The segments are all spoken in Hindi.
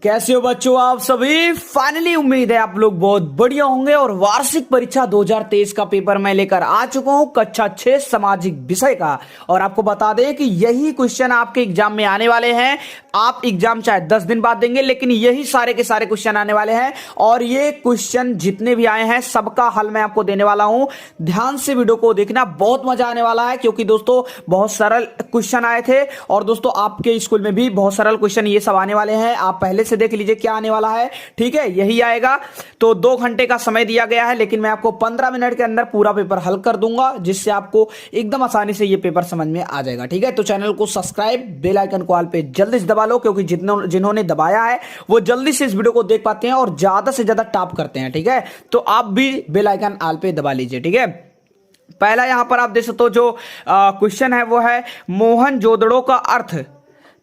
कैसे हो बच्चों आप सभी। फाइनली उम्मीद है आप लोग बहुत बढ़िया होंगे और वार्षिक परीक्षा 2023 का पेपर मैं लेकर आ चुका हूं कक्षा 6 सामाजिक विषय का। और आपको बता दें कि यही क्वेश्चन आपके एग्जाम में आने वाले हैं। आप एग्जाम चाहे 10 दिन बाद देंगे लेकिन यही सारे के सारे क्वेश्चन आने वाले हैं और ये क्वेश्चन जितने भी आए हैं सबका हल मैं आपको देने वाला हूं। ध्यान से वीडियो को देखना, बहुत मजा आने वाला है क्योंकि दोस्तों बहुत सरल क्वेश्चन आए थे और दोस्तों आपके स्कूल में भी बहुत सरल क्वेश्चन ये सब आने वाले हैं। आप पहले से देख लीजिए क्या आने वाला है, ठीक है, यही आएगा। तो 2 घंटे का समय दिया गया है लेकिन मैं आपको 15 मिनट के अंदर पूरा पेपर हल कर दूंगा जिससे आपको एकदम आसानी से ये पेपर समझ में आ जाएगा, ठीक है। तो चैनल को सब्सक्राइब, बेल आइकन को ऑल पे जल्दी से दबा लो क्योंकि जिन्होंने दबाया है वो जल्दी से इस वीडियो को देख पाते हैं और ज्यादा से ज्यादा टॉप करते हैं, ठीक है। तो आप भी बेल आइकन ऑल पे दबा लीजिए, ठीक है। पहला यहां पर आप देख सकते हो जो क्वेश्चन है वो है मोहनजोदड़ो का अर्थ।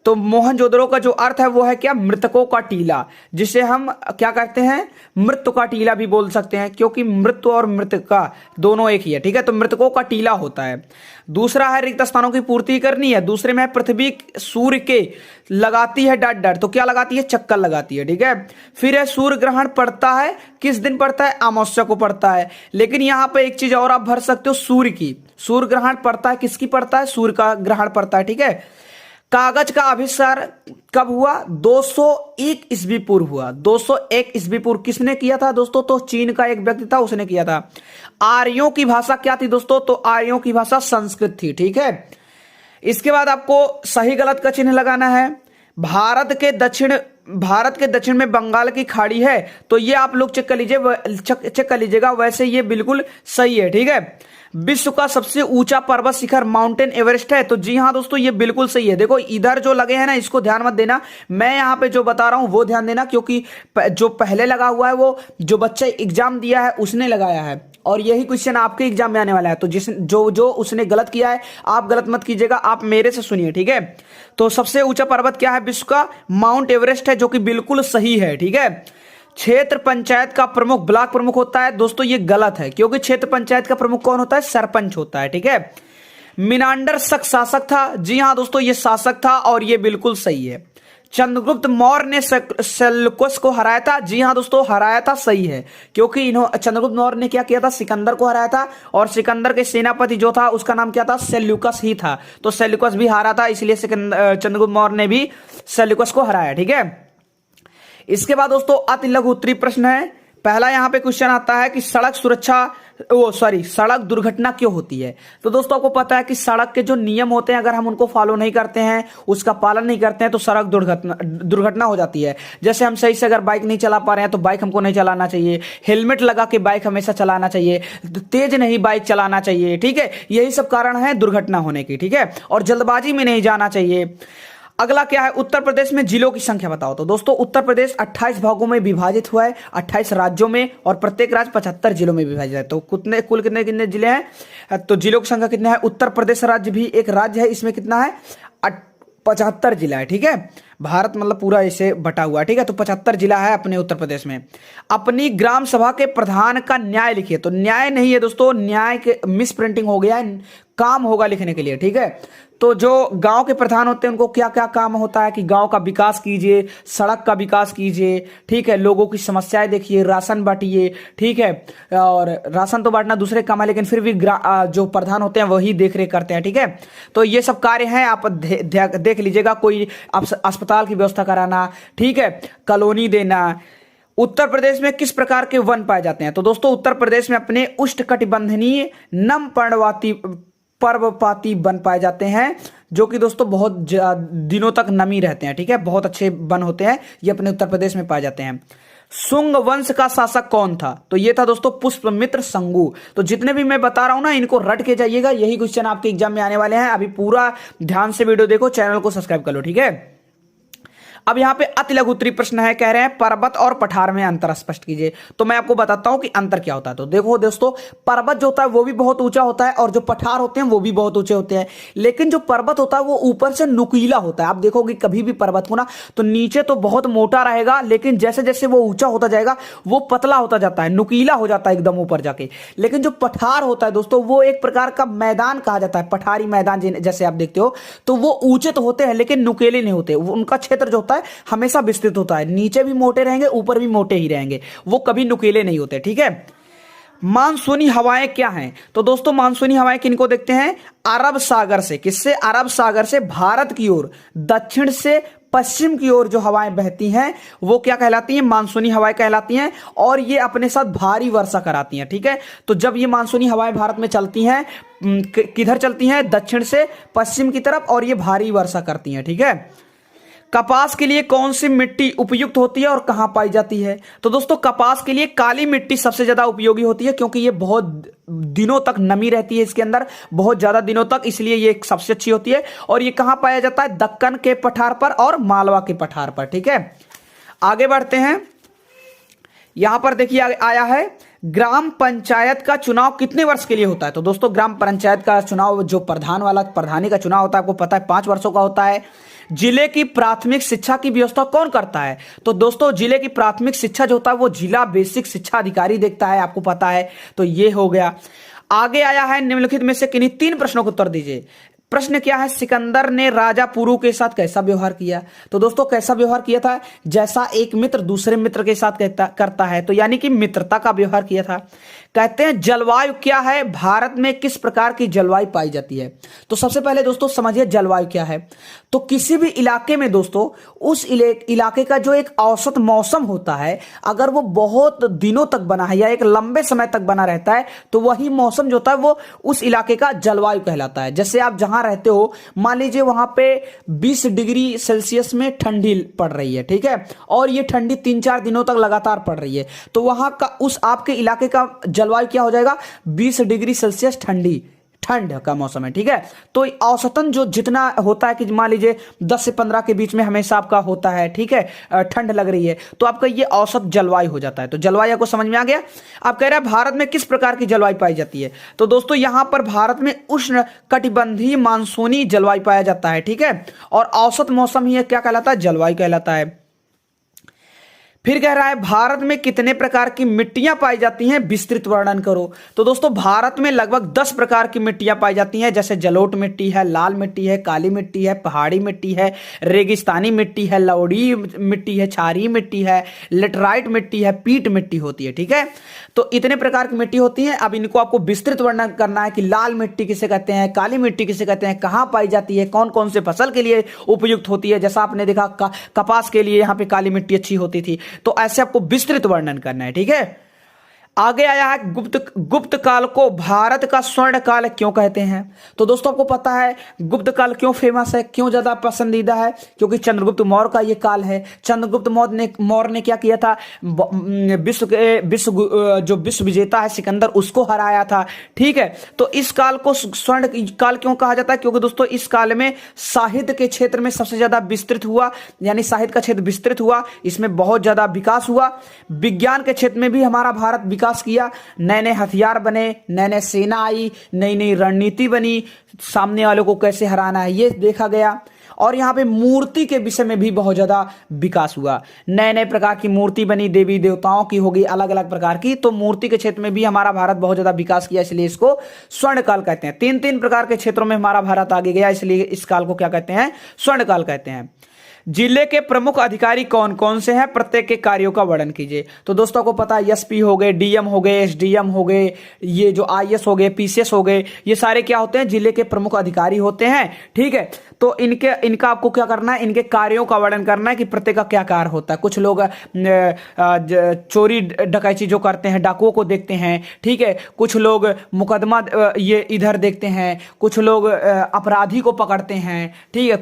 तो मोहनजोदड़ो का जो अर्थ है वो है क्या? मृतकों का टीला, जिसे हम क्या कहते हैं? मृत्यु का टीला भी बोल सकते हैं क्योंकि मृत्यु और मृतका दोनों एक ही है, ठीक है। तो मृतकों का टीला होता है। दूसरा है रिक्त स्थानों की पूर्ति करनी है। दूसरे में है पृथ्वी सूर्य के लगाती है डट डट, तो क्या लगाती है? चक्कर लगाती है, ठीक है। फिर है सूर्य ग्रहण पड़ता है, किस दिन पड़ता है? अमावस्या को पड़ता है। लेकिन यहां पर एक चीज और आप भर सकते हो, सूर्य की। सूर्य ग्रहण पड़ता है, किसकी पड़ता है? सूर्य का ग्रहण पड़ता है, ठीक है। कागज का आविष्कार कब हुआ? 201 ईस्वी पूर्व हुआ। 201 ईस्वी पूर्व किसने किया था दोस्तों? तो चीन का एक व्यक्ति था, उसने किया था। आर्यों की भाषा क्या थी दोस्तों? तो आर्यों की भाषा संस्कृत थी, ठीक है। इसके बाद आपको सही गलत का चिन्ह लगाना है। भारत के दक्षिण में बंगाल की खाड़ी है, तो ये आप लोग चेक कर लीजिएगा। वैसे ये बिल्कुल सही है, ठीक है। विश्व का सबसे ऊंचा पर्वत शिखर माउंटेन एवरेस्ट है, तो जी हां दोस्तों ये बिल्कुल सही है। देखो इधर जो लगे हैं ना इसको ध्यान मत देना, मैं यहां पे जो बता रहा हूं वो ध्यान देना क्योंकि जो पहले लगा हुआ है वो जो बच्चा एग्जाम दिया है उसने लगाया है और यही क्वेश्चन आपके एग्जाम में आने वाला है। तो जो उसने गलत किया है आप गलत मत कीजिएगा, आप मेरे से सुनिए, ठीक है। तो सबसे ऊंचा पर्वत क्या है विश्व का? माउंट एवरेस्ट है, जो कि बिल्कुल सही है, ठीक है। क्षेत्र पंचायत का प्रमुख ब्लॉक प्रमुख होता है, दोस्तों ये गलत है क्योंकि क्षेत्र पंचायत का प्रमुख कौन होता है? सरपंच होता है, ठीक है। मिनांडर शक शासक था, जी हां दोस्तों ये शासक था और ये बिल्कुल सही है। चंद्रगुप्त मौर्य ने सेल्यूकस को हराया था, जी हां दोस्तों हराया था, सही है क्योंकि चंद्रगुप्त मौर्य ने क्या किया था? सिकंदर को हराया था और सिकंदर के सेनापति जो था उसका नाम क्या था? सेल्यूकस ही था। तो सेल्यूकस भी हारा था इसलिए चंद्रगुप्त मौर्य ने भी सेल्यूकस को हराया, ठीक है। इसके बाद दोस्तों अति लघु उत्तरीय प्रश्न है। पहला यहां पे क्वेश्चन आता है कि सड़क दुर्घटना क्यों होती है? तो दोस्तों आपको पता है कि सड़क के जो नियम होते हैं अगर हम उनको फॉलो नहीं करते हैं, उसका पालन नहीं करते हैं तो सड़क दुर्घटना हो जाती है। जैसे हम सही से अगर बाइक नहीं चला पा रहे हैं तो बाइक हमको नहीं चलाना चाहिए, हेलमेट लगा के बाइक हमेशा चलाना चाहिए, तेज नहीं बाइक चलाना चाहिए, ठीक है। यही सब कारण है दुर्घटना होने की, ठीक है। और जल्दबाजी में नहीं जाना चाहिए। अगला क्या है? उत्तर प्रदेश में जिलों की संख्या बताओ। तो दोस्तों उत्तर प्रदेश 28 भागों में विभाजित हुआ है, 28 राज्यों में, और प्रत्येक राज्य 75 जिलों में विभाजित है। तो कुल कितने जिले हैं? तो जिलों की संख्या कितने है? उत्तर प्रदेश राज्य भी एक राज्य है, इसमें कितना है? 75 जिला है, ठीक है। भारत मतलब पूरा ऐसे बटा हुआ है, ठीक है। तो 75 जिला है अपने उत्तर प्रदेश में। अपनी ग्राम सभा के प्रधान का न्याय लिखिए। तो न्याय नहीं है दोस्तों, न्याय के मिस प्रिंटिंग हो गया है, काम होगा लिखने के लिए, ठीक है। तो जो गांव के प्रधान होते हैं उनको क्या क्या काम होता है कि गांव का विकास कीजिए, सड़क का विकास कीजिए, ठीक है, लोगों की समस्याएं देखिए, राशन बांटिए, ठीक है। और राशन तो बांटना दूसरे काम है लेकिन फिर भी जो प्रधान होते हैं वही देख रेख करते हैं, ठीक है। तो ये सब कार्य हैं, आप देख लीजिएगा। कोई अस्पताल की व्यवस्था कराना, ठीक है, कॉलोनी देना। उत्तर प्रदेश में किस प्रकार के वन पाए जाते हैं? तो दोस्तों उत्तर प्रदेश में अपने उष्णकटिबंधीय नम पर्वपाती वन पाए जाते हैं जो कि दोस्तों बहुत दिनों तक नमी रहते हैं, ठीक है। बहुत अच्छे वन होते हैं, ये अपने उत्तर प्रदेश में पाए जाते हैं। शुंग वंश का शासक कौन था? तो ये था दोस्तों पुष्यमित्र शंगु। तो जितने भी मैं बता रहा हूं ना इनको रट के जाइएगा, यही क्वेश्चन आपके एग्जाम में आने वाले हैं। अभी पूरा ध्यान से वीडियो देखो, चैनल को सब्सक्राइब कर लो, ठीक है। अब यहां पे अति लघु उत्तरीय प्रश्न है, कह रहे हैं पर्वत और पठार में अंतर स्पष्ट कीजिए। तो मैं आपको बताता हूं कि अंतर क्या होता है। तो देखो दोस्तों पर्वत जो होता है वो भी बहुत ऊंचा होता है और जो पठार होते हैं वो भी बहुत ऊंचे होते हैं, लेकिन जो पर्वत होता है वो ऊपर से नुकीला होता है। आप देखोगे कभी भी पर्वत को ना तो नीचे तो बहुत मोटा रहेगा लेकिन जैसे जैसे वो ऊंचा होता जाएगा वो पतला होता जाता है, नुकीला हो जाता है एकदम ऊपर जाके। लेकिन जो पठार होता है दोस्तों वो एक प्रकार का मैदान कहा जाता है, पठारी मैदान जैसे आप देखते हो, तो वो ऊंचे तो होते हैं लेकिन नुकीले नहीं होते, उनका क्षेत्र जो होता है है, हमेशा विस्तृत होता है, नीचे भी मोटे रहेंगे ऊपर भी मोटे ही रहेंगे, वो कभी नुकीले नहीं होते। ठीक है, मानसूनी हवाएं क्या हैं? तो दोस्तों मानसूनी हवाएं किनको देखते हैं? अरब सागर से, किससे? अरब सागर से भारत की ओर दक्षिण से पश्चिम की ओर जो हवाएं बहती हैं वो क्या कहलाती हैं? मानसूनी हवाएं कहलाती हैं, और ये अपने साथ भारी वर्षा कराती हैं। ठीक है, तो जब ये मानसूनी हवाएं भारत में चलती हैं, किधर चलती हैं? दक्षिण से पश्चिम की तरफ, और ये भारी वर्षा करती हैं। ठीक है, कपास के लिए कौन सी मिट्टी उपयुक्त होती है और कहां पाई जाती है? तो दोस्तों कपास के लिए काली मिट्टी सबसे ज्यादा उपयोगी होती है, क्योंकि ये बहुत दिनों तक नमी रहती है इसके अंदर, बहुत ज्यादा दिनों तक, इसलिए ये सबसे अच्छी होती है। और ये कहां पाया जाता है? दक्कन के पठार पर और मालवा के पठार पर। ठीक है, आगे बढ़ते हैं। यहां पर देखिए आया है, ग्राम पंचायत का चुनाव कितने वर्ष के लिए होता है? तो दोस्तों ग्राम पंचायत का चुनाव, जो प्रधानी का चुनाव होता है, आपको पता है 5 वर्षों का होता है। जिले की प्राथमिक शिक्षा की व्यवस्था कौन करता है? तो दोस्तों जिले की प्राथमिक शिक्षा जो होता है वो जिला बेसिक शिक्षा अधिकारी देखता है, आपको पता है। तो ये हो गया। आगे आया है, निम्नलिखित में से किन्हीं 3 प्रश्नों का उत्तर दीजिए। प्रश्न क्या है? सिकंदर ने राजा पुरु के साथ कैसा व्यवहार किया? तो दोस्तों कैसा व्यवहार किया था? जैसा एक मित्र दूसरे मित्र के साथ करता है, तो यानी कि मित्रता का व्यवहार किया था। कहते हैं जलवायु क्या है? भारत में किस प्रकार की जलवायु पाई जाती है? तो सबसे पहले दोस्तों समझिए जलवायु क्या है। तो किसी भी इलाके में दोस्तों उस इलाके का जो एक औसत मौसम होता है, अगर वो बहुत दिनों तक बना है या एक लंबे समय तक बना रहता है, तो वही मौसम जो होता है वो उस इलाके का जलवायु कहलाता है। जैसे आप जहां रहते हो, मान लीजिए वहां पे 20 डिग्री सेल्सियस में ठंडी पड़ रही है, ठीक है, और ये ठंडी 3-4 दिनों तक लगातार पड़ रही है, तो वहां का उस आपके इलाके का जलवायु क्या हो जाएगा? 20 डिग्री सेल्सियस ठंड का मौसम है। ठीक है, तो औसतन जो जितना होता है कि मान लीजिए 10 से 15 के बीच में हमेशा आपका होता है, ठीक है, ठंड लग रही है, तो आपका ये औसत जलवायु हो जाता है। तो जलवायु आपको समझ में आ गया। आप कह रहे हैं भारत में किस प्रकार की जलवायु पाई जाती है? तो दोस्तों यहां पर भारत में उष्ण कटिबंधीय मानसूनी जलवायु पाया जाता है। ठीक है, और औसत मौसम ही क्या कहलाता है? जलवायु कहलाता है। फिर कह रहा है भारत में कितने प्रकार की मिट्टियां पाई जाती हैं? विस्तृत वर्णन करो। तो दोस्तों भारत में लगभग 10 प्रकार की मिट्टियां पाई जाती हैं, जैसे जलोढ़ मिट्टी है, लाल मिट्टी है, काली मिट्टी है, पहाड़ी मिट्टी है, रेगिस्तानी मिट्टी है, लवड़ी मिट्टी है, क्षारीय मिट्टी है, लेटराइट मिट्टी है, पीट मिट्टी होती है। ठीक है, तो इतने प्रकार की मिट्टी होती है। अब इनको आपको विस्तृत वर्णन करना है कि लाल मिट्टी किसे कहते हैं, काली मिट्टी किसे कहते हैं, कहां पाई जाती है, कौन कौन से फसल के लिए उपयुक्त होती है। जैसा आपने देखा कपास के लिए यहां पे काली मिट्टी अच्छी होती थी, तो ऐसे आपको विस्तृत वर्णन करना है। ठीक है, आगे आया है गुप्त काल को भारत का स्वर्ण काल क्यों कहते हैं? तो दोस्तों आपको पता है गुप्त काल क्यों फेमस है, क्यों ज्यादा पसंदीदा है? क्योंकि चंद्रगुप्त मौर्य का ये काल है। चंद्रगुप्त मौर्य ने क्या किया था? जो विश्व विजेता है सिकंदर, उसको हराया था। ठीक है, तो इस काल को स्वर्ण काल क्यों कहा जाता है? क्योंकि दोस्तों इस काल में साहित्य के क्षेत्र में सबसे ज्यादा विस्तृत हुआ, यानी साहित्य का क्षेत्र विस्तृत हुआ, इसमें बहुत ज्यादा विकास हुआ। विज्ञान के क्षेत्र में भी हमारा भारत विकास किया, नए नए हथियार बने, नए नए सेना आई, नई नई रणनीति बनी, सामने वालों को कैसे हराना है ये देखा गया। और यहाँ पे मूर्ति के विषय में भी बहुत ज्यादा विकास हुआ, नए नए प्रकार की मूर्ति बनी, देवी देवताओं की होगी, अलग अलग प्रकार की। तो मूर्ति के क्षेत्र में भी हमारा भारत बहुत ज्यादा विकास किया, इसलिए इसको स्वर्ण काल कहते हैं। 3-3 प्रकार के क्षेत्रों में हमारा भारत आगे गया, इसलिए इस काल को क्या कहते हैं? स्वर्ण काल कहते हैं। जिले के प्रमुख अधिकारी कौन कौन से हैं? प्रत्येक के कार्यों का वर्णन कीजिए। तो दोस्तों को पता है एसपी हो गए, डीएम हो गए, एसडीएम हो गए, ये जो आईएएस हो गए, पीसीएस हो गए, ये सारे क्या होते हैं? जिले के प्रमुख अधिकारी होते हैं। ठीक है, तो इनका आपको क्या करना है? इनके कार्यों का वर्णन करना है कि प्रत्येक का क्या कार्य होता है। कुछ लोग चोरी डकैती जो करते हैं, डाकुओं को देखते हैं। ठीक है, कुछ लोग मुकदमा ये इधर देखते हैं, कुछ लोग अपराधी को पकड़ते हैं। ठीक है,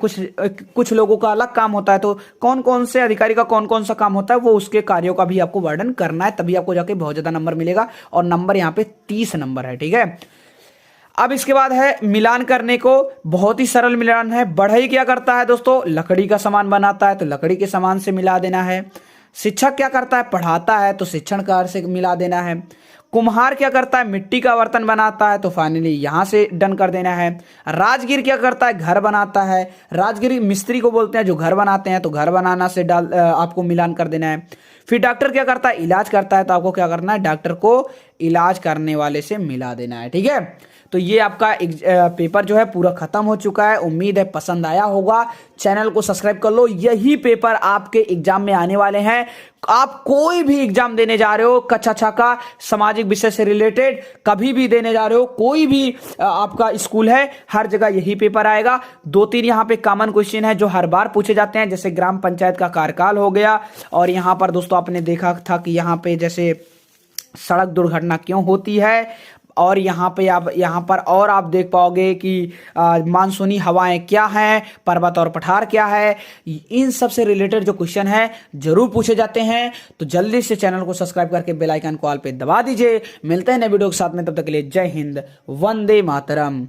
कुछ लोगों का अलग काम होता है। तो कौन कौन से अधिकारी का कौन कौन सा काम होता है, वो उसके कार्यों का भी आपको वर्णन करना है, तभी आपको जाके बहुत ज्यादा नंबर मिलेगा। और नंबर यहाँ पे 30 नंबर है। ठीक है, अब इसके बाद है मिलान करने को, बहुत ही सरल मिलान है। बढ़ई क्या करता है दोस्तों? लकड़ी का सामान बनाता है, तो लकड़ी के सामान से मिला देना है। शिक्षक क्या करता है? पढ़ाता है, तो शिक्षण कार्य से मिला देना है। कुम्हार क्या करता है? मिट्टी का बर्तन बनाता है, तो फाइनली यहां से डन कर देना है। राजगीर क्या करता है? घर बनाता है। राजगीर मिस्त्री को बोलते हैं जो घर बनाते हैं, तो घर बनाना से आपको मिलान कर देना है। फिर डॉक्टर क्या करता है? इलाज करता है, तो आपको क्या करना है? डॉक्टर को इलाज करने वाले से मिला देना है। ठीक है, तो ये आपका पेपर जो है पूरा खत्म हो चुका है। उम्मीद है पसंद आया होगा। चैनल को सब्सक्राइब कर लो। यही पेपर आपके एग्जाम में आने वाले हैं। आप कोई भी एग्जाम देने जा रहे हो, कक्षा 6 का सामाजिक विषय से रिलेटेड कभी भी देने जा रहे हो, कोई भी आपका स्कूल है, हर जगह यही पेपर आएगा। 2-3 यहाँ पे कॉमन क्वेश्चन है जो हर बार पूछे जाते हैं, जैसे ग्राम पंचायत का कार्यकाल हो गया। और यहाँ पर दोस्तों आपने देखा था कि यहाँ पे जैसे सड़क दुर्घटना क्यों होती है, और यहाँ पर और आप देख पाओगे कि मानसूनी हवाएं क्या हैं, पर्वत और पठार क्या है। इन सब से रिलेटेड जो क्वेश्चन है जरूर पूछे जाते हैं। तो जल्दी से चैनल को सब्सक्राइब करके बेल आइकन को ऑल पे दबा दीजिए। मिलते हैं नए वीडियो के साथ में, तब तक के लिए जय हिंद, वंदे मातरम।